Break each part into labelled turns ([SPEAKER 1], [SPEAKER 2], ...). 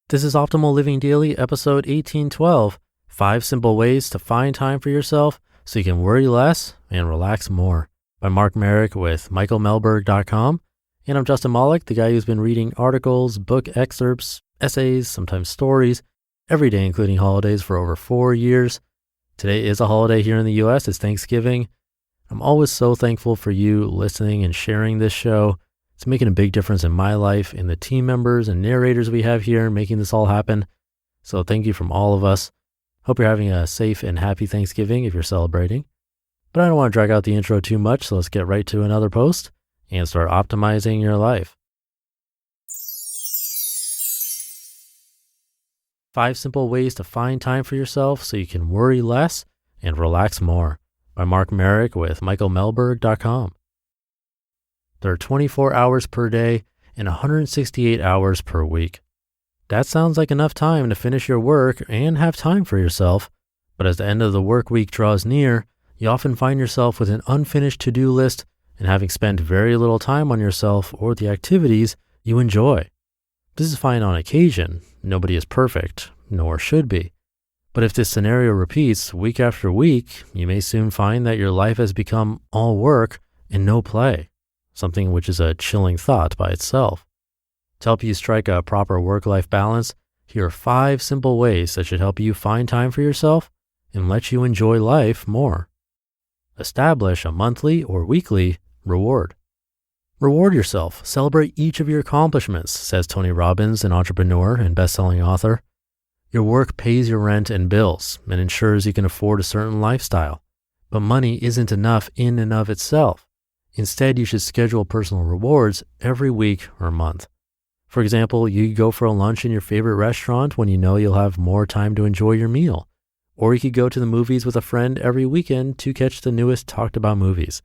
[SPEAKER 1] This is Optimal Living Daily, episode 1812, 5 Simple Ways to Find Time for Yourself so you can worry less and relax more, by Maric with michaelmehlberg.com. And I'm Justin Malik, the guy who's been reading articles, book excerpts, essays, sometimes stories, every day including holidays for over 4 years. Today is a holiday here in the US. It's Thanksgiving. I'm always so thankful for you listening and sharing this show. It's making a big difference in my life and the team members and narrators we have here making this all happen. So thank you from all of us. Hope you're having a safe and happy Thanksgiving if you're celebrating. But I don't want to drag out the intro too much, so let's get right to another post and start optimizing your life. 5 Simple Ways to Find Time for Yourself so you can worry less and relax more, by Maric with michaelmehlberg.com. There are 24 hours per day and 168 hours per week. That sounds like enough time to finish your work and have time for yourself, but as the end of the work week draws near, you often find yourself with an unfinished to-do list and having spent very little time on yourself or the activities you enjoy. This is fine on occasion. Nobody is perfect, nor should be. But if this scenario repeats week after week, you may soon find that your life has become all work and no play. Something which is a chilling thought by itself. To help you strike a proper work-life balance, here are 5 simple ways that should help you find time for yourself and let you enjoy life more. Establish a monthly or weekly reward. Reward yourself. Celebrate each of your accomplishments, says Tony Robbins, an entrepreneur and best-selling author. Your work pays your rent and bills and ensures you can afford a certain lifestyle. But money isn't enough in and of itself. Instead, you should schedule personal rewards every week or month. For example, you could go for a lunch in your favorite restaurant when you know you'll have more time to enjoy your meal. Or you could go to the movies with a friend every weekend to catch the newest talked about movies.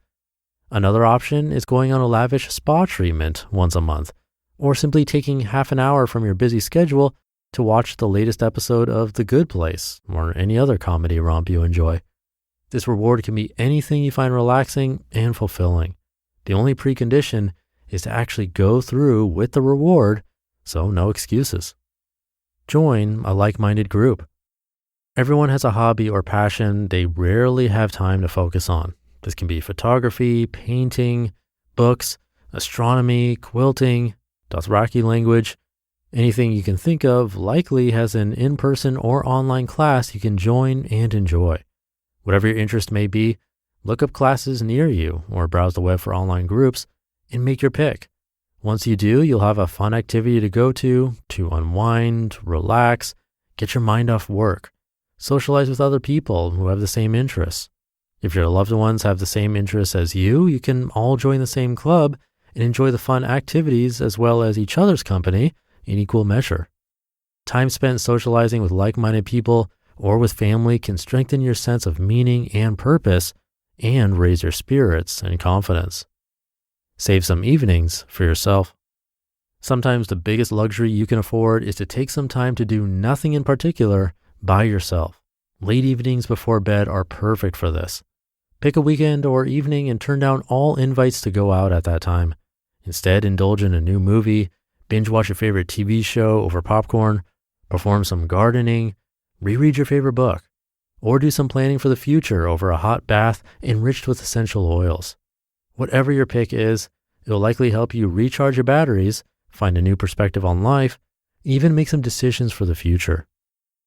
[SPEAKER 1] Another option is going on a lavish spa treatment once a month, or simply taking half an hour from your busy schedule to watch the latest episode of The Good Place or any other comedy romp you enjoy. This reward can be anything you find relaxing and fulfilling. The only precondition is to actually go through with the reward, so no excuses. Join a like-minded group. Everyone has a hobby or passion they rarely have time to focus on. This can be photography, painting, books, astronomy, quilting, Dothraki language. Anything you can think of likely has an in-person or online class you can join and enjoy. Whatever your interest may be, look up classes near you or browse the web for online groups and make your pick. Once you do, you'll have a fun activity to go to unwind, relax, get your mind off work, socialize with other people who have the same interests. If your loved ones have the same interests as you can all join the same club and enjoy the fun activities as well as each other's company in equal measure. Time spent socializing with like-minded people or with family can strengthen your sense of meaning and purpose and raise your spirits and confidence. Save some evenings for yourself. Sometimes the biggest luxury you can afford is to take some time to do nothing in particular by yourself. Late evenings before bed are perfect for this. Pick a weekend or evening and turn down all invites to go out at that time. Instead, indulge in a new movie, binge watch your favorite TV show over popcorn, perform some gardening, reread your favorite book, or do some planning for the future over a hot bath enriched with essential oils. Whatever your pick is, it will likely help you recharge your batteries, find a new perspective on life, even make some decisions for the future.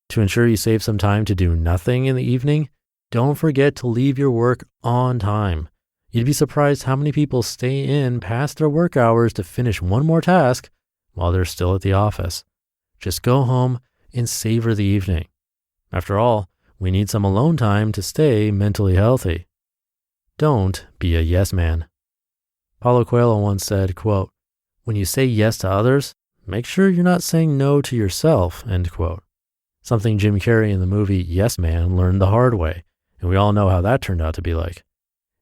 [SPEAKER 1] To ensure you save some time to do nothing in the evening, don't forget to leave your work on time. You'd be surprised how many people stay in past their work hours to finish one more task while they're still at the office. Just go home and savor the evening. After all, we need some alone time to stay mentally healthy. Don't be a yes man. Paulo Coelho once said, quote, "When you say yes to others, make sure you're not saying no to yourself," end quote. Something Jim Carrey in the movie Yes Man learned the hard way, and we all know how that turned out to be like.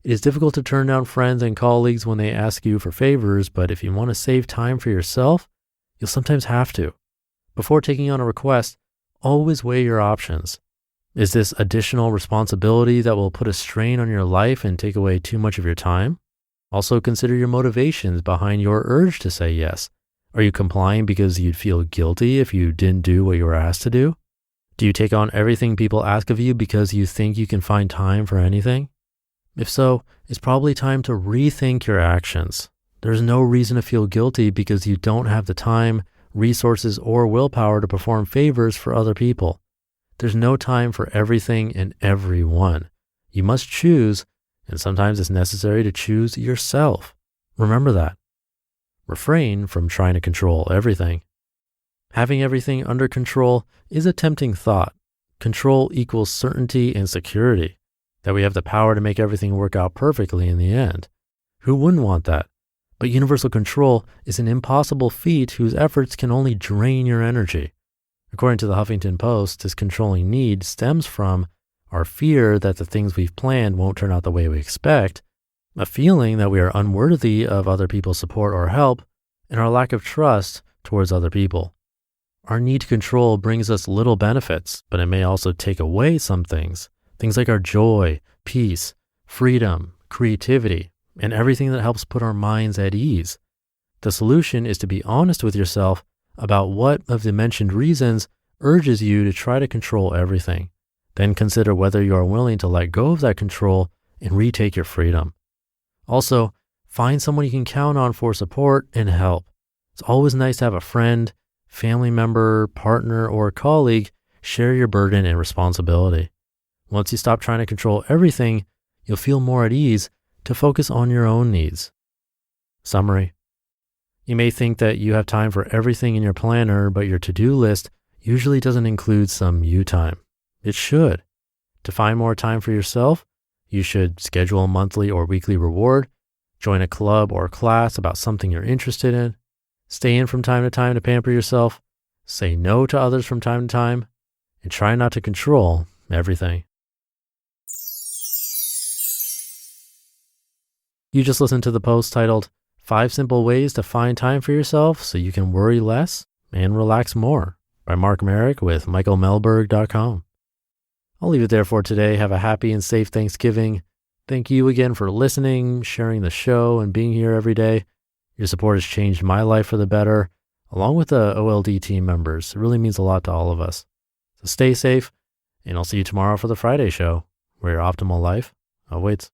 [SPEAKER 1] It is difficult to turn down friends and colleagues when they ask you for favors, but if you want to save time for yourself, you'll sometimes have to. Before taking on a request, always weigh your options. Is this additional responsibility that will put a strain on your life and take away too much of your time? Also consider your motivations behind your urge to say yes. Are you complying because you'd feel guilty if you didn't do what you were asked to do? Do you take on everything people ask of you because you think you can find time for anything? If so, it's probably time to rethink your actions. There's no reason to feel guilty because you don't have the time, resources, or willpower to perform favors for other people. There's no time for everything and everyone. You must choose, and sometimes it's necessary to choose yourself. Remember that. Refrain from trying to control everything. Having everything under control is a tempting thought. Control equals certainty and security, that we have the power to make everything work out perfectly in the end. Who wouldn't want that? But universal control is an impossible feat whose efforts can only drain your energy. According to the Huffington Post, this controlling need stems from our fear that the things we've planned won't turn out the way we expect, a feeling that we are unworthy of other people's support or help, and our lack of trust towards other people. Our need to control brings us little benefits, but it may also take away some things like our joy, peace, freedom, creativity, and everything that helps put our minds at ease. The solution is to be honest with yourself about what of the mentioned reasons urges you to try to control everything. Then consider whether you are willing to let go of that control and retake your freedom. Also, find someone you can count on for support and help. It's always nice to have a friend, family member, partner, or colleague share your burden and responsibility. Once you stop trying to control everything, you'll feel more at ease to focus on your own needs. Summary. You may think that you have time for everything in your planner, but your to-do list usually doesn't include some you time. It should. To find more time for yourself, you should schedule a monthly or weekly reward, join a club or class about something you're interested in, stay in from time to pamper yourself, say no to others from time to time, and try not to control everything. You just listened to the post titled 5 Simple Ways to Find Time for Yourself So You Can Worry Less and Relax More by Maric with michaelmehlberg.com. I'll leave it there for today. Have a happy and safe Thanksgiving. Thank you again for listening, sharing the show, and being here every day. Your support has changed my life for the better, along with the OLD team members. It really means a lot to all of us. So stay safe, and I'll see you tomorrow for the Friday show, where your optimal life awaits.